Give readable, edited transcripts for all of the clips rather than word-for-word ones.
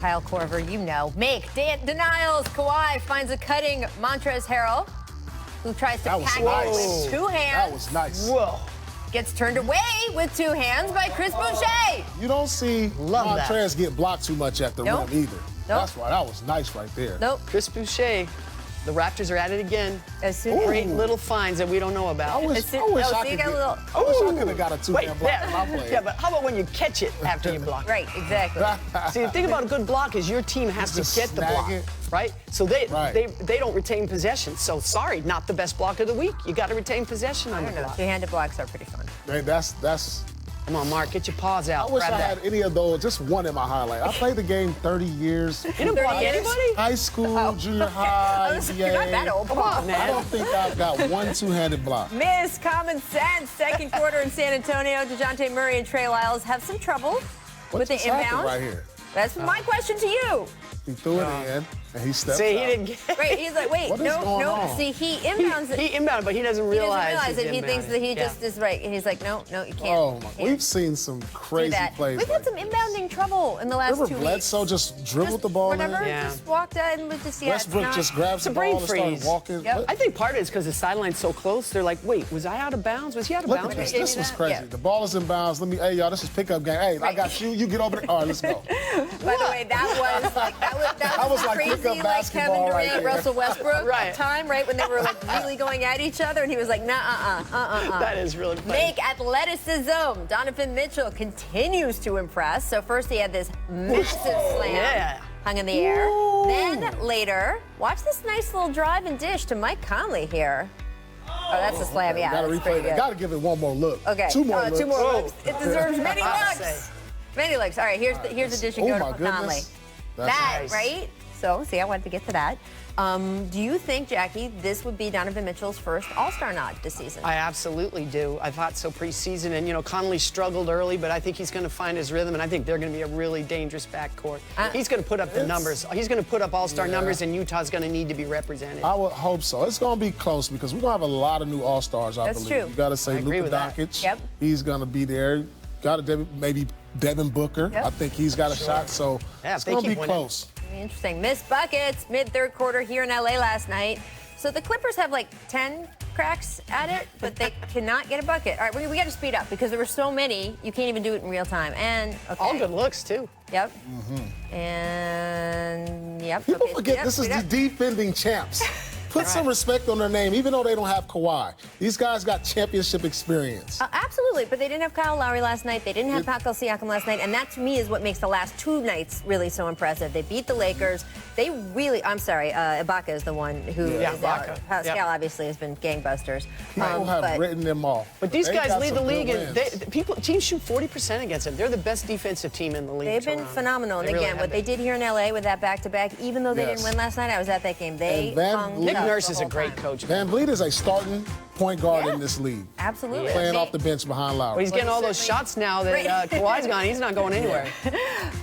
Kyle Korver, you know. Denials. Kawhi finds a cutting Montrezl Harrell, who tries to pack it with two hands. That was nice. Whoa. Gets turned away with two hands by Chris Boucher. You don't see Montrezl get blocked too much at the rim either. That's why that was nice right there. Chris Boucher. The Raptors are at it again. Great little finds that we don't know about. I wish I could have got a two-hand block when I played. Yeah, but how about when you catch it after you block it? Right, exactly. See, the thing about a good block is your team has to get the block, right? So they don't retain possession. So sorry, not the best block of the week. You got to retain possession on the block. Two-handed blocks are pretty fun. Man, that's. Come on, Mark, get your paws out. I wish I had any of those, just one in my highlight. I played the game 30 years. You didn't block anybody? High school, junior high, You're not that old. Come on, man. I don't think I've got one two-handed block. Miss common sense. Second quarter in San Antonio. DeJounte Murray and Trey Lyles have some trouble with the inbound. Right here? That's my question to you. He threw it in, and he stepped See, out. he didn't get it. Right, he's like, wait, no. See, he inbounds it. He inbounded, but he doesn't realize it. He thinks that he just is right. And he's like, no, you can't. Oh, my. We've seen some crazy plays. We've had some inbounding trouble in the last 2 weeks. Bledsoe just dribbled the ball in. Just walked out and just, Westbrook just grabs the ball and started walking. Yep. I think part of it is because the sideline's so close. They're like, wait, was I out of bounds? Was he out of bounds? This was crazy. Yeah. The ball is in bounds. Hey, y'all, this is pickup game. Hey, I got you. You get over there. All right, let's go. By the way, that was like crazy, like Kevin Durant, Russell Westbrook time, right? When they were like really going at each other, and he was like, That is really funny. Make athleticism. Donovan Mitchell continues to impress. So first he had this massive slam hung in the air. Then later, watch this nice little drive and dish to Mike Conley here. Oh, that's a slam, yeah. Gotta replay that. Gotta give it one more look. Okay. Two more looks. It deserves many looks. Many looks. All right, here's the dish and go to Conley. That, right? So, see, I wanted to get to that. Do you think, Jackie, this would be Donovan Mitchell's first All-Star nod this season? I absolutely do. I thought so preseason. And, Conley struggled early, but I think he's going to find his rhythm, and I think they're going to be a really dangerous backcourt. He's going to put up the numbers. He's going to put up All-Star numbers, and Utah's going to need to be represented. I would hope so. It's going to be close because we're going to have a lot of new All-Stars, I believe. That's true. You got to say Luka Doncic. Yep. He's going to be there. Got to maybe Devin Booker. Yep. I think he's got a shot, so it's going to be close. Interesting. Missed buckets mid-third quarter here in LA last night. So the Clippers have like 10 cracks at it, but they cannot get a bucket. All right, we got to speed up because there were so many, you can't even do it in real time. And all good looks, too. Yep. And People forget this is the defending champs. Put some respect on their name, even though they don't have Kawhi. These guys got championship experience. Absolutely, but they didn't have Kyle Lowry last night. They didn't have Pascal Siakam last night, and that, to me, is what makes the last two nights really so impressive. They beat the Lakers. They really, I'm sorry, Ibaka is the one who is out. Pascal obviously has been gangbusters. People have written them off. But these guys lead the league, and teams shoot 40% against them. They're the best defensive team in the league. They've been phenomenal. And again, what they did here in LA with that back-to-back, even though they didn't win last night, I was at that game. Nick Nurse is a great coach. Van Vliet is a starting point guard in this league. Absolutely. Playing off the bench behind Lowry. Well, he's getting all those shots now that Kawhi's gone. He's not going anywhere.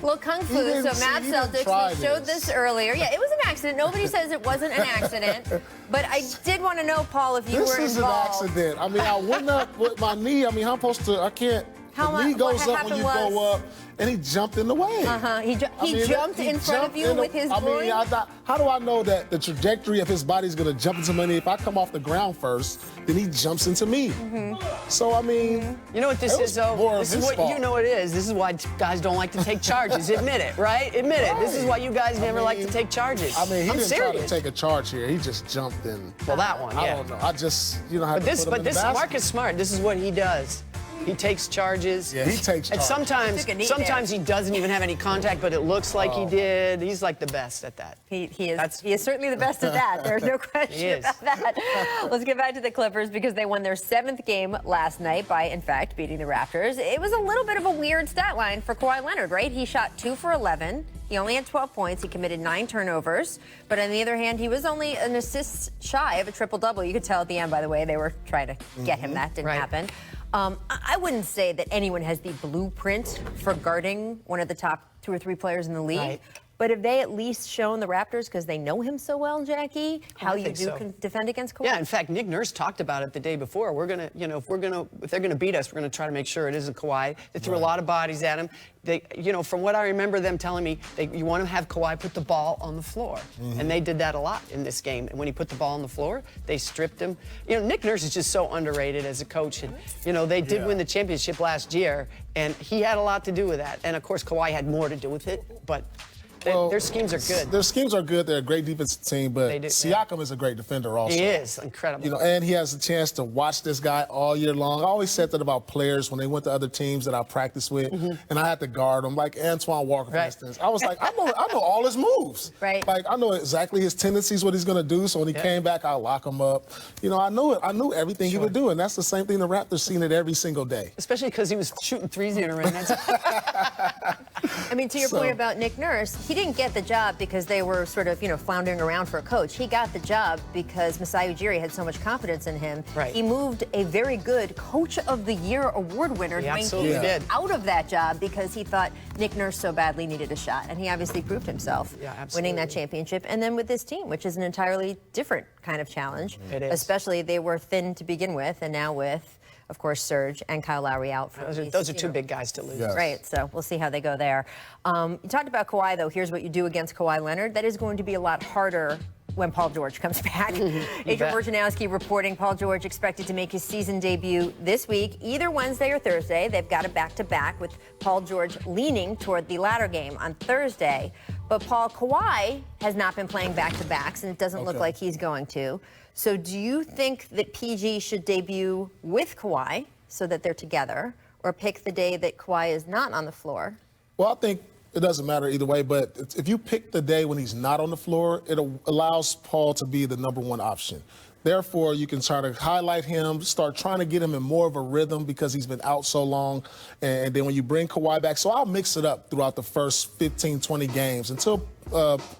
Little kung fu. So Matt Celtics showed this earlier. Yeah, it was an accident. Nobody says it wasn't an accident. But I did want to know, Paul, if you were involved. This is an accident. I mean, I went up with my knee. I mean, I'm supposed to, I can't. The knee goes up when you go up, and he jumped in the way. He jumped in front of you with his groin? How do I know that the trajectory of his body is going to jump into me? If I come off the ground first, then he jumps into me. So, I mean... You know what this is, though? This is what you know it is. This is why guys don't like to take charges. Admit it, right? Admit it. This is why you guys never like to take charges. I mean, he didn't try to take a charge here. He just jumped in. Well, that one, I don't know. I just, have to put him in the basket. Mark is smart. This is what he does. He takes charges. Yeah, he takes charges. And sometimes he doesn't even have any contact, but it looks like he did. He's like the best at that. He is certainly the best at that. There's no question about that. Let's get back to the Clippers because they won their 7th game last night by, in fact, beating the Raptors. It was a little bit of a weird stat line for Kawhi Leonard, right? He shot 2 for 11. He only had 12 points. He committed 9 turnovers. But on the other hand, he was only an assist shy of a triple-double. You could tell at the end, by the way, they were trying to get him. That didn't happen. I wouldn't say that anyone has the blueprint for guarding one of the top 2 or 3 players in the league. But have they at least shown the Raptors, because they know him so well, Jackie, how you defend against Kawhi? Yeah, in fact, Nick Nurse talked about it the day before. We're gonna, if they're gonna beat us, we're gonna try to make sure it isn't Kawhi. They threw a lot of bodies at him. They, from what I remember them telling me, you want to have Kawhi put the ball on the floor, and they did that a lot in this game. And when he put the ball on the floor, they stripped him. Nick Nurse is just so underrated as a coach, and they did win the championship last year, and he had a lot to do with that. And of course, Kawhi had more to do with it, but. Their schemes are good. Their schemes are good. They're a great defensive team, but Siakam is a great defender also. He is incredible. And he has a chance to watch this guy all year long. I always said that about players when they went to other teams that I practiced with, and I had to guard them, like Antoine Walker, for instance. I was like, I know all his moves. Right. Like, I know exactly his tendencies, what he's going to do. So when he came back, I'll lock him up. I knew it. I knew everything he would do, and that's the same thing the Raptors seen it every single day. Especially because he was shooting threes the other end. I mean, to your point about Nick Nurse, he didn't get the job because they were sort of, floundering around for a coach. He got the job because Masai Ujiri had so much confidence in him. Right. He moved a very good Coach of the Year award winner out of that job because he thought Nick Nurse so badly needed a shot. And he obviously proved himself winning that championship. And then with this team, which is an entirely different kind of challenge. It is. Especially they were thin to begin with, and now with, of course, Serge and Kyle Lowry out for those are two big guys to lose. Yes. Right, so we'll see how they go there. You talked about Kawhi, though. Here's what you do against Kawhi Leonard. That is going to be a lot harder when Paul George comes back. Adrian Wojnarowski reporting Paul George expected to make his season debut this week, either Wednesday or Thursday. They've got a back-to-back with Paul George leaning toward the latter game on Thursday. But Kawhi has not been playing back-to-backs, and it doesn't look like he's going to. So do you think that PG should debut with Kawhi so that they're together, or pick the day that Kawhi is not on the floor? Well, I think it doesn't matter either way, but if you pick the day when he's not on the floor, it allows Paul to be the number one option. Therefore, you can try to highlight him, start trying to get him in more of a rhythm because he's been out so long. And then when you bring Kawhi back, so I'll mix it up throughout the first 15, 20 games until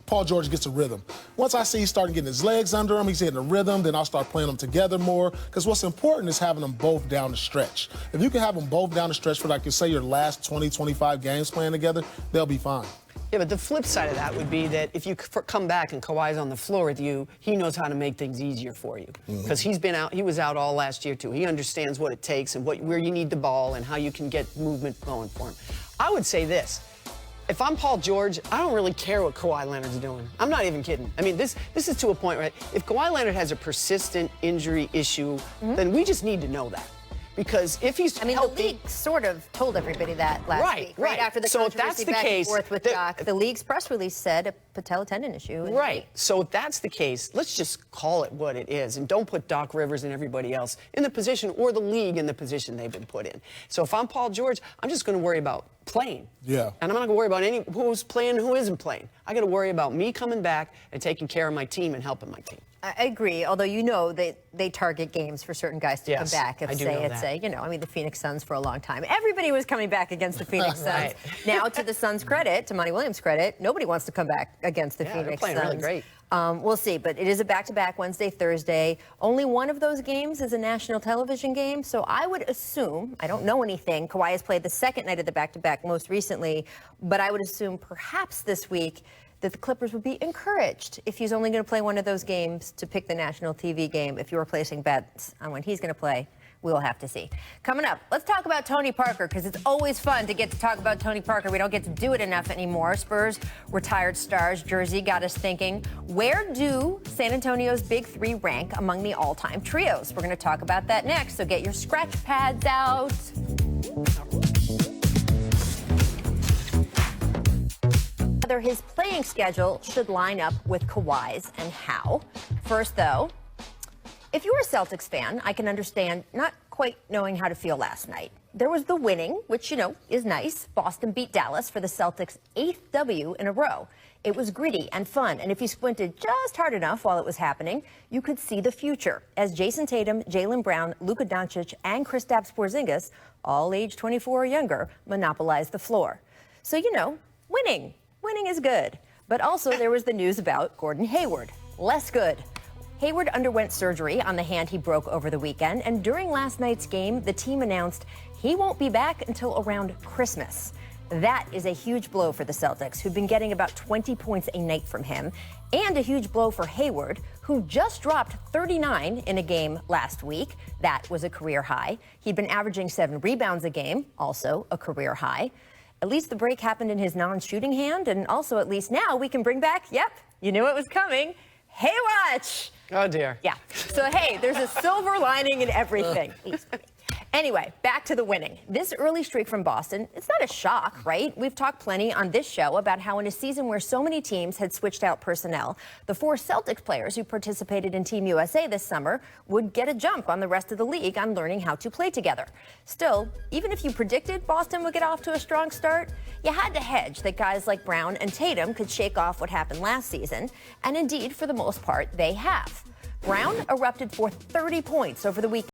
Paul George gets a rhythm. Once I see he's starting getting his legs under him, he's hitting a rhythm, then I'll start playing them together more. Because what's important is having them both down the stretch. If you can have them both down the stretch for, like you say, your last 20, 25 games playing together, they'll be fine. Yeah, but the flip side of that would be that if you come back and Kawhi's on the floor with you, he knows how to make things easier for you. Because he's been out, he was out all last year too. He understands what it takes and where you need the ball and how you can get movement going for him. I would say this. If I'm Paul George, I don't really care what Kawhi Leonard's doing. I'm not even kidding. I mean, this is to a point, right? If Kawhi Leonard has a persistent injury issue, then we just need to know that. Because if he's healthy, the league sort of told everybody that last week. Right after the controversy back and forth with Doc, the league's press release said a patella tendon issue. Right. So if that's the case, let's just call it what it is and don't put Doc Rivers and everybody else in the position or the league in the position they've been put in. So if I'm Paul George, I'm just going to worry about playing. Yeah. And I'm not going to worry about who's playing, who isn't playing. I got to worry about me coming back and taking care of my team and helping my team. I agree, although they target games for certain guys to come back. If the Phoenix Suns for a long time. Everybody was coming back against the Phoenix Suns. Now, to the Suns' credit, to Monty Williams' credit, nobody wants to come back against the Phoenix Suns. They're playing really great. We'll see, but it is a back-to-back Wednesday, Thursday. Only one of those games is a national television game, so I would assume, I don't know anything, Kawhi has played the second night of the back-to-back most recently, but I would assume perhaps this week that the Clippers would be encouraged, if he's only going to play one of those games, to pick the national TV game. If you're placing bets on when he's going to play, we'll have to see. Coming up, let's talk about Tony Parker, because it's always fun to get to talk about Tony Parker. We don't get to do it enough anymore. Spurs retired stars jersey got us thinking, where do San Antonio's big three rank among the all-time trios? We're going to talk about that next, so get your scratch pads out. Whether his playing schedule should line up with Kawhi's and how. First, though, if you're a Celtics fan, I can understand not quite knowing how to feel last night. There was the winning, which, is nice. Boston beat Dallas for the Celtics' 8th W in a row. It was gritty and fun, and if you squinted just hard enough while it was happening, you could see the future as Jason Tatum, Jaylen Brown, Luka Doncic, and Kristaps Porzingis, all age 24 or younger, monopolized the floor. So, winning. Winning is good. But also there was the news about Gordon Hayward. Less good. Hayward underwent surgery on the hand he broke over the weekend, and during last night's game, the team announced he won't be back until around Christmas. That is a huge blow for the Celtics, who've been getting about 20 points a night from him, and a huge blow for Hayward, who just dropped 39 in a game last week. That was a career high. He'd been averaging 7 rebounds a game, also a career high. At least the break happened in his non-shooting hand, and also at least now we can bring back, yep, you knew it was coming, Haywatch. Oh, dear. Yeah. So, hey, there's a silver lining in everything. Anyway, back to the winning. This early streak from Boston, it's not a shock, right? We've talked plenty on this show about how in a season where so many teams had switched out personnel, the 4 Celtics players who participated in Team USA this summer would get a jump on the rest of the league on learning how to play together. Still, even if you predicted Boston would get off to a strong start, you had to hedge that guys like Brown and Tatum could shake off what happened last season, and indeed, for the most part, they have. Brown erupted for 30 points over the weekend.